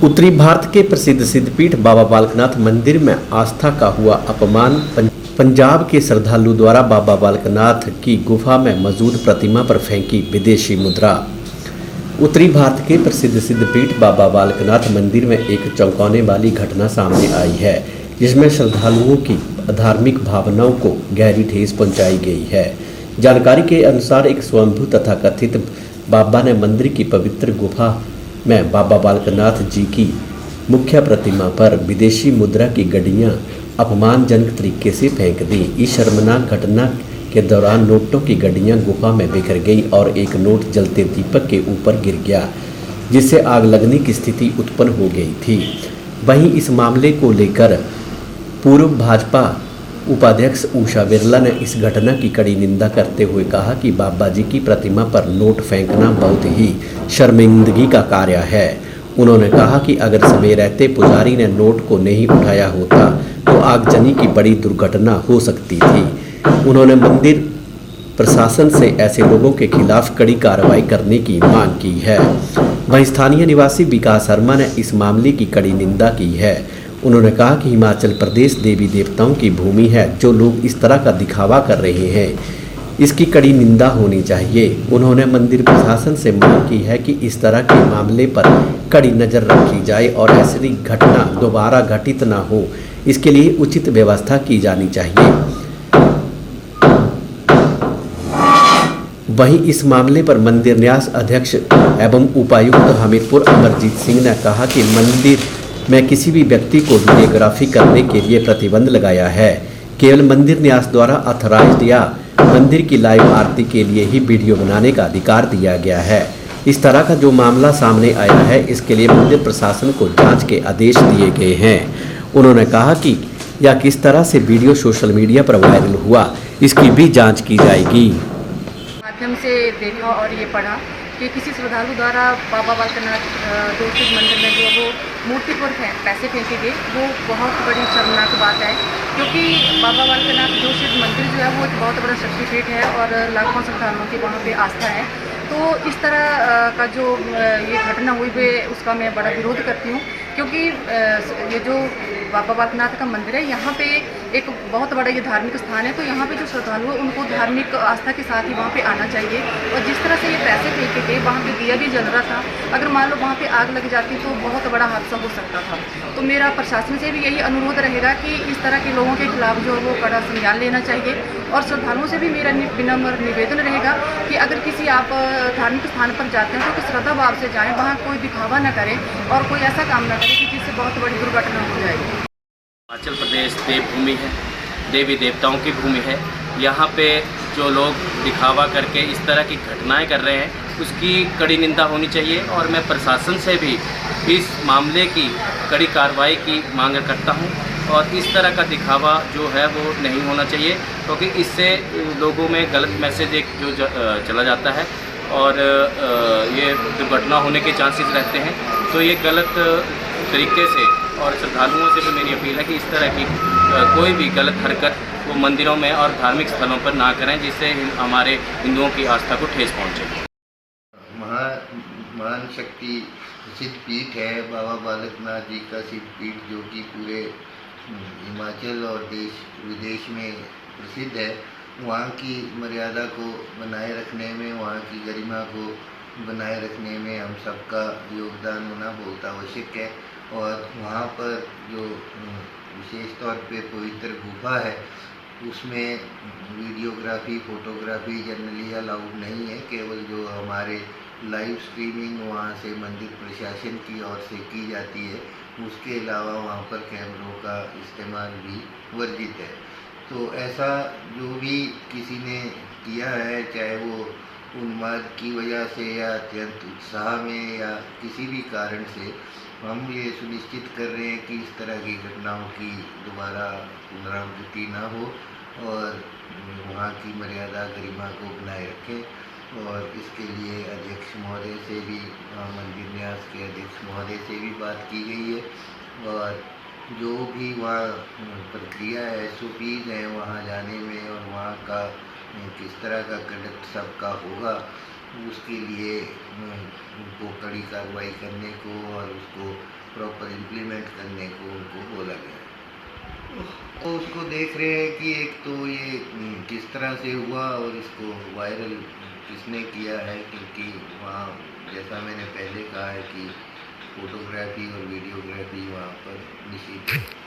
उत्तरी भारत के प्रसिद्ध सिद्धपीठ बाबा बालकनाथ मंदिर में आस्था का हुआ अपमान। पंजाब के श्रद्धालु द्वारा बाबा बालकनाथ की गुफा में मौजूद प्रतिमा पर फेंकी विदेशी मुद्रा। उत्तरी भारत के प्रसिद्ध सिद्धपीठ बाबा बालकनाथ मंदिर में एक चौंकाने वाली घटना सामने आई है, जिसमें श्रद्धालुओं की धार्मिक भावनाओं को गहरी ठेस पहुंचाई गई है। जानकारी के अनुसार एक स्वयंभू तथा कथित बाबा ने मंदिर की पवित्र गुफा में बाबा बालकनाथ जी की मुख्य प्रतिमा पर विदेशी मुद्रा की गड्डियां अपमानजनक तरीके से फेंक दी। इस शर्मनाक घटना के दौरान नोटों की गड्डियां गुफा में बिखर गई और एक नोट जलते दीपक के ऊपर गिर गया, जिससे आग लगने की स्थिति उत्पन्न हो गई थी। वहीं इस मामले को लेकर पूर्व भाजपा उपाध्यक्ष उषा बिरला ने इस घटना की कड़ी निंदा करते हुए कहा कि बाबा जी की प्रतिमा पर नोट फेंकना बहुत ही शर्मिंदगी का कार्य है। उन्होंने कहा कि अगर समय रहते पुजारी ने नोट को नहीं उठाया होता तो आगजनी की बड़ी दुर्घटना हो सकती थी। उन्होंने मंदिर प्रशासन से ऐसे लोगों के खिलाफ कड़ी कार्रवाई करने की मांग की है। वहीं स्थानीय निवासी विकास शर्मा ने इस मामले की कड़ी निंदा की है। उन्होंने कहा कि हिमाचल प्रदेश देवी देवताओं की भूमि है। जो लोग इस तरह का दिखावा कर रहे हैं, इसकी कड़ी निंदा होनी चाहिए। उन्होंने मंदिर प्रशासन से मांग की है कि इस तरह के मामले पर कड़ी नज़र रखी जाए और ऐसी घटना दोबारा घटित न हो, इसके लिए उचित व्यवस्था की जानी चाहिए। वहीं इस मामले पर मंदिर न्यास अध्यक्ष एवं उपायुक्त हमीरपुर अमरजीत सिंह ने कहा कि मंदिर में किसी भी व्यक्ति को वीडियोग्राफी करने के लिए प्रतिबंध लगाया है। केवल मंदिर न्यास द्वारा अथॉराइज्ड या मंदिर की लाइव आरती के लिए ही वीडियो बनाने का अधिकार दिया गया है। इस तरह का जो मामला सामने आया है, इसके लिए मंदिर प्रशासन को जांच के आदेश दिए गए हैं। उन्होंने कहा कि या किस तरह से वीडियो सोशल मीडिया पर वायरल हुआ, इसकी भी जाँच की जाएगी। माध्यम से देखा और ये पढ़ा कि किसी श्रद्धालु द्वारा बाबा बालकनाथ जोशीद मंदिर में जो वो मूर्ति पर पैसे फेंके गए, वो बहुत बड़ी शर्मनाक बात है। क्योंकि बाबा बालकनाथ जोशीद मंदिर जो है वो एक बहुत बड़ा शक्तिपीठ है और लाखों श्रद्धालुओं की वहाँ पे आस्था है। तो इस तरह का जो ये घटना हुई है, उसका मैं बड़ा विरोध करती हूँ। क्योंकि ये जो बाबा बालकनाथ का मंदिर है, यहाँ पे एक बहुत बड़ा ये धार्मिक स्थान है। तो यहाँ पे जो श्रद्धालु है, उनको धार्मिक आस्था के साथ ही वहाँ पे आना चाहिए। और जिस तरह से ये पैसे फेंके थे, वहाँ पे दिया भी जल रहा था। अगर मान लो वहाँ पे आग लग जाती तो बहुत बड़ा हादसा हो सकता था। तो मेरा प्रशासन से भी यही अनुरोध रहेगा कि इस तरह के लोगों के खिलाफ जो है वो कड़ा संज्ञान लेना चाहिए। और श्रद्धालुओं से भी मेरा विनम्र निवेदन रहेगा कि अगर किसी आप धार्मिक स्थान पर जाते हैं तो श्रद्धा भाव से जाएं, वहाँ कोई दिखावा न करें और कोई ऐसा काम न करें कि जिससे बहुत बड़ी दुर्घटना हो जाएगी। हिमाचल प्रदेश देवभूमि है, देवी देवताओं की भूमि है। यहाँ पे जो लोग दिखावा करके इस तरह की घटनाएं कर रहे हैं, उसकी कड़ी निंदा होनी चाहिए। और मैं प्रशासन से भी इस मामले की कड़ी कार्रवाई की मांग करता हूँ। और इस तरह का दिखावा जो है वो नहीं होना चाहिए, क्योंकि इससे लोगों में गलत मैसेज एक जो चला जाता है और ये दुर्घटना होने के चांसेस रहते हैं। तो ये गलत तरीके से, और श्रद्धालुओं से भी मेरी अपील है कि इस तरह की कोई भी गलत हरकत वो मंदिरों में और धार्मिक स्थलों पर ना करें, जिससे हमारे हिंदुओं की आस्था को ठेस पहुँचे। महान शक्ति सिद्ध पीठ है बाबा बालकनाथ जी का सिद्ध पीठ, जो कि पूरे हिमाचल और देश विदेश में प्रसिद्ध है। वहाँ की मर्यादा को बनाए रखने में, वहाँ की गरिमा को बनाए रखने में हम सबका योगदान होना बहुत आवश्यक है। और वहाँ पर जो विशेष तौर पे पवित्र गुफा है, उसमें वीडियोग्राफी, फोटोग्राफी जनरली अलाउड नहीं है। केवल जो हमारे लाइव स्ट्रीमिंग वहाँ से मंदिर प्रशासन की ओर से की जाती है, उसके अलावा वहाँ पर कैमरों का इस्तेमाल भी वर्जित है। तो ऐसा जो भी किसी ने किया है, चाहे वो उन्माद की वजह से या अत्यंत उत्साह में या किसी भी कारण से, हम ये सुनिश्चित कर रहे हैं कि इस तरह की घटनाओं की दोबारा पुनरावृत्ति ना हो और वहाँ की मर्यादा गरिमा को बनाए रखें। और इसके लिए अध्यक्ष महोदय से भी, मंदिर न्यास के अध्यक्ष महोदय से भी बात की गई है। और जो भी वहाँ प्रक्रिया है, SOPs हैं वहाँ जाने में, और वहाँ का किस तरह का कंडक्ट सबका होगा, उसके लिए उनको कड़ी कार्रवाई करने को और उसको प्रॉपर इम्प्लीमेंट करने को उनको बोला गया। तो उसको देख रहे हैं कि एक तो ये किस तरह से हुआ और इसको वायरल किसने किया है, क्योंकि वहाँ जैसा मैंने पहले कहा है कि फ़ोटोग्राफी और वीडियोग्राफी वहाँ पर निषिद्ध है।